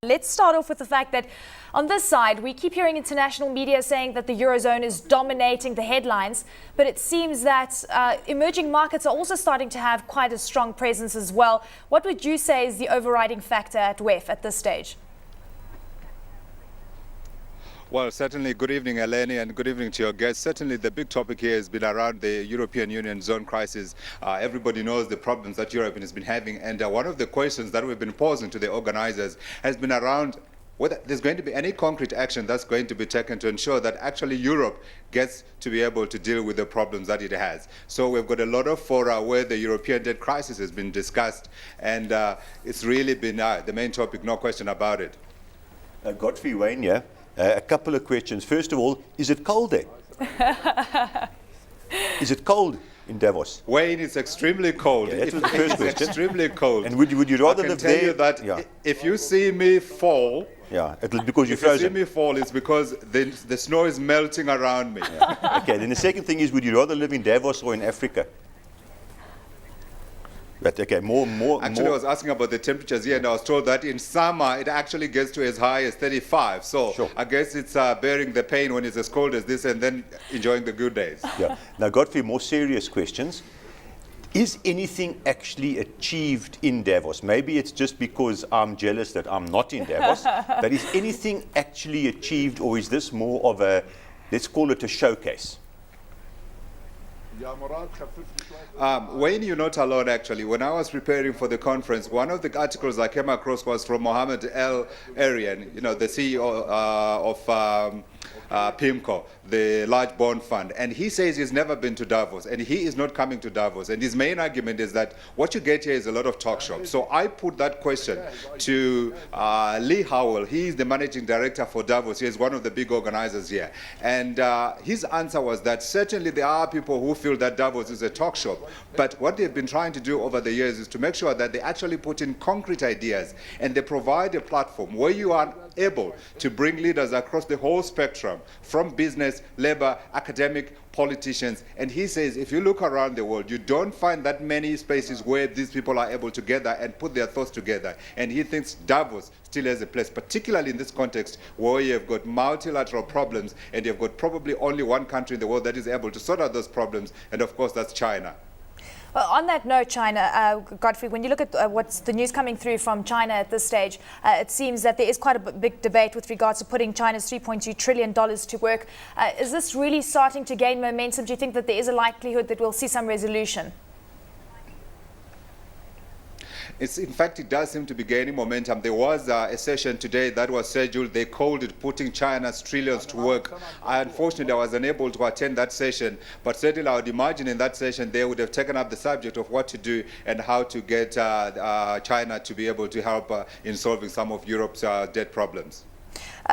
Let's start off with the fact that on this side, we keep hearing international media saying that the Eurozone is dominating the headlines, but it seems that emerging markets are also starting to have quite a strong presence as well. What would you say is the overriding factor at WEF at this stage? Well, certainly, good evening, Eleni, and good evening to your guests. Certainly, the big topic here has been around the European Union zone crisis. Everybody knows the problems that Europe has been having, and one of the questions that we've been posing to the organizers has been around whether there's going to be any concrete action that's going to be taken to ensure that actually Europe gets to be able to deal with the problems that it has. So we've got a lot of fora where the European debt crisis has been discussed, and it's really been the main topic, no question about it. Godfrey Wayne, yeah. A couple of questions. First of all, is it cold there? Is it cold in Davos? Wayne, it's extremely cold. Yeah, that was the first question. Extremely cold. And would you rather live there? I can tell you that if you see me fall, it'll be because you're If frozen. you see me fall, it's because the snow is melting around me. Yeah. Okay, then the second thing is, would you rather live in Davos or in Africa? But okay, more. Actually, I was asking about the temperatures here, and I was told that in summer it actually gets to as high as 35. So sure. I guess it's bearing the pain when it's as cold as this, and then enjoying the good days. Yeah. Now, Godfrey, more serious questions. Is anything actually achieved in Davos? Maybe it's just because I'm jealous that I'm not in Davos. But is anything actually achieved, or is this more of a, let's call it a showcase? Wayne, you're not alone, actually. When I was preparing for the conference, one of the articles I came across was from Mohammed El Arian, the CEO of PIMCO, the large bond fund, and he says he's never been to Davos, and he is not coming to Davos. And his main argument is that what you get here is a lot of talk shops. So I put that question to Lee Howell. He's the managing director for Davos. He is one of the big organizers here. And his answer was that certainly there are people who feel that Davos is a talk shop, but what they've been trying to do over the years is to make sure that they actually put in concrete ideas, and they provide a platform where you are able to bring leaders across the whole spectrum, from business, labor, academic, politicians. And he says if you look around the world, you don't find that many spaces where these people are able to gather and put their thoughts together. And he thinks Davos still has a place, particularly in this context where you've got multilateral problems, and you've got probably only one country in the world that is able to sort out those problems, and of course that's China. Well, on that note, China, Godfrey, when you look at what's the news coming through from China at this stage, it seems that there is quite a big debate with regards to putting China's $3.2 trillion to work. Is this really starting to gain momentum? Do you think that there is a likelihood that we'll see some resolution? In fact, it does seem to be gaining momentum. There was a session today that was scheduled. They called it Putting China's Trillions to Work. Unfortunately, I was unable to attend that session, but certainly I would imagine in that session they would have taken up the subject of what to do and how to get China to be able to help in solving some of Europe's debt problems.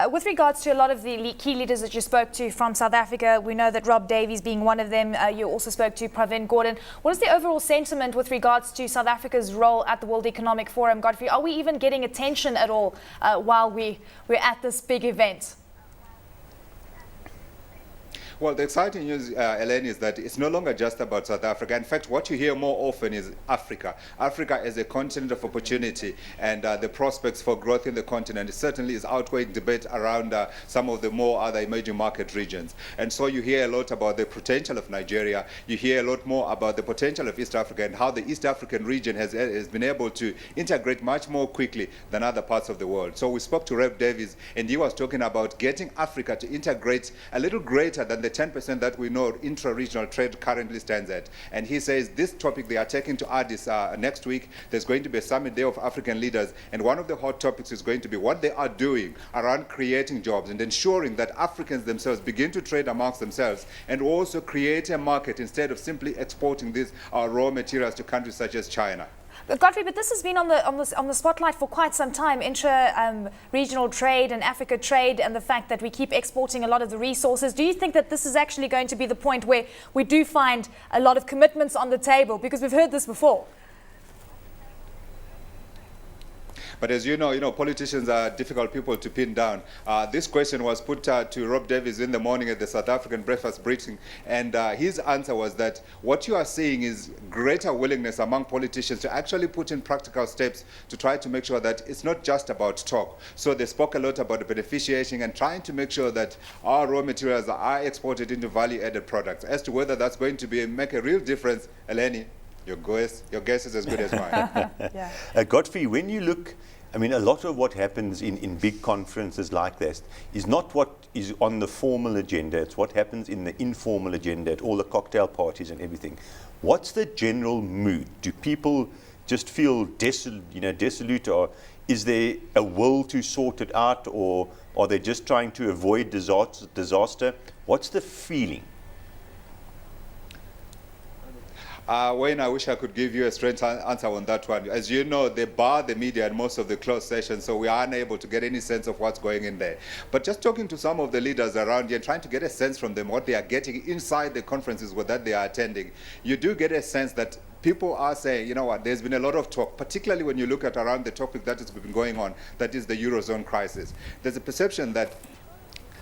With regards to a lot of the key leaders that you spoke to from South Africa, we know that Rob Davies being one of them, you also spoke to Pravin Gordhan. What is the overall sentiment with regards to South Africa's role at the World Economic Forum, Godfrey? Are we even getting attention at all while we're at this big event? Well, the exciting news, Eleni, is that it's no longer just about South Africa. In fact, what you hear more often is Africa. Africa is a continent of opportunity, and the prospects for growth in the continent certainly is outweighing debate around some of the more other emerging market regions. And so you hear a lot about the potential of Nigeria. You hear a lot more about the potential of East Africa and how the East African region has been able to integrate much more quickly than other parts of the world. So we spoke to Rob Davies, and he was talking about getting Africa to integrate a little greater than the 10% that we know intra-regional trade currently stands at. And he says this topic they are taking to Addis next week. There's going to be a summit there of African leaders, and one of the hot topics is going to be what they are doing around creating jobs and ensuring that Africans themselves begin to trade amongst themselves and also create a market instead of simply exporting these raw materials to countries such as China. Godfrey, but this has been on the spotlight for quite some time, intra-regional trade and Africa trade, and the fact that we keep exporting a lot of the resources. Do you think that this is actually going to be the point where we do find a lot of commitments on the table? Because we've heard this before. But as you know, politicians are difficult people to pin down. This question was put to Rob Davies in the morning at the South African breakfast briefing, and his answer was that what you are seeing is greater willingness among politicians to actually put in practical steps to try to make sure that it's not just about talk. So they spoke a lot about beneficiating and trying to make sure that our raw materials are exported into value-added products. As to whether that's going to make a real difference, Eleni, your guess is as good as mine. Yeah. Godfrey, when you look, I mean, a lot of what happens in big conferences like this is not what is on the formal agenda. It's what happens in the informal agenda at all the cocktail parties and everything. What's the general mood? Do people just feel desolate, or is there a will to sort it out, or are they just trying to avoid disaster? What's the feeling? Wayne, I wish I could give you a straight answer on that one. As you know, they bar the media at most of the closed sessions, so we are unable to get any sense of what's going in there. But just talking to some of the leaders around here, trying to get a sense from them what they are getting inside the conferences that they are attending, you do get a sense that people are saying, you know what, there's been a lot of talk, particularly when you look at around the topic that has been going on, that is the Eurozone crisis. There's a perception that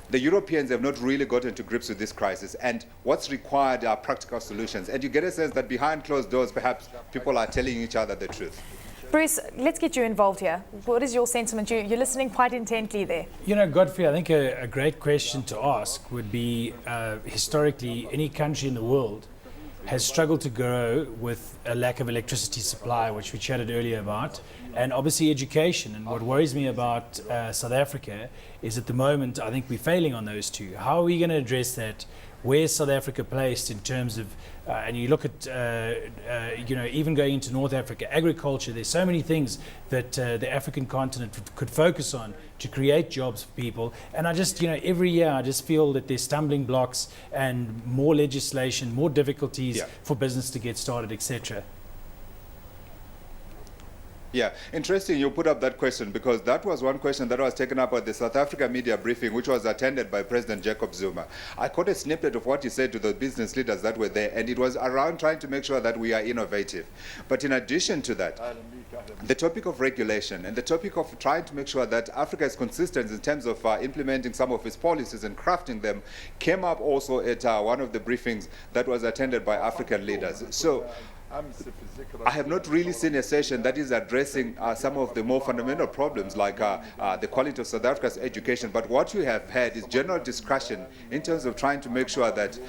the Europeans have not really gotten to grips with this crisis, and what's required are practical solutions. And you get a sense that behind closed doors, perhaps people are telling each other the truth. Bruce, let's get you involved here. What is your sentiment? You're listening quite intently there. Godfrey, I think a great question to ask would be, historically, any country in the world has struggled to grow with a lack of electricity supply, which we chatted earlier about, and obviously education. And what worries me about South Africa is at the moment, I think we're failing on those two. How are we going to address that? Where's South Africa placed in terms of, and you look at, even going into North Africa, agriculture, there's so many things that the African continent could focus on to create jobs for people. And I just, every year I just feel that there's stumbling blocks and more legislation, more difficulties for business to get started, etc. Yeah, interesting you put up that question, because that was one question that was taken up at the South Africa media briefing, which was attended by President Jacob Zuma. I caught a snippet of what he said to the business leaders that were there, and it was around trying to make sure that we are innovative. But in addition to that, the topic of regulation and the topic of trying to make sure that Africa is consistent in terms of implementing some of its policies and crafting them came up also at one of the briefings that was attended by African leaders. So I have not really seen a session that is addressing some of the more fundamental problems like the quality of South Africa's education. But what you have had is general discussion in terms of trying to make sure that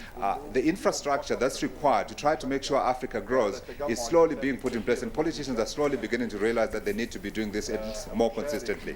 the infrastructure that's required to try to make sure Africa grows is slowly being put in place, and politicians are slowly beginning to realize that they need to be doing this more consistently.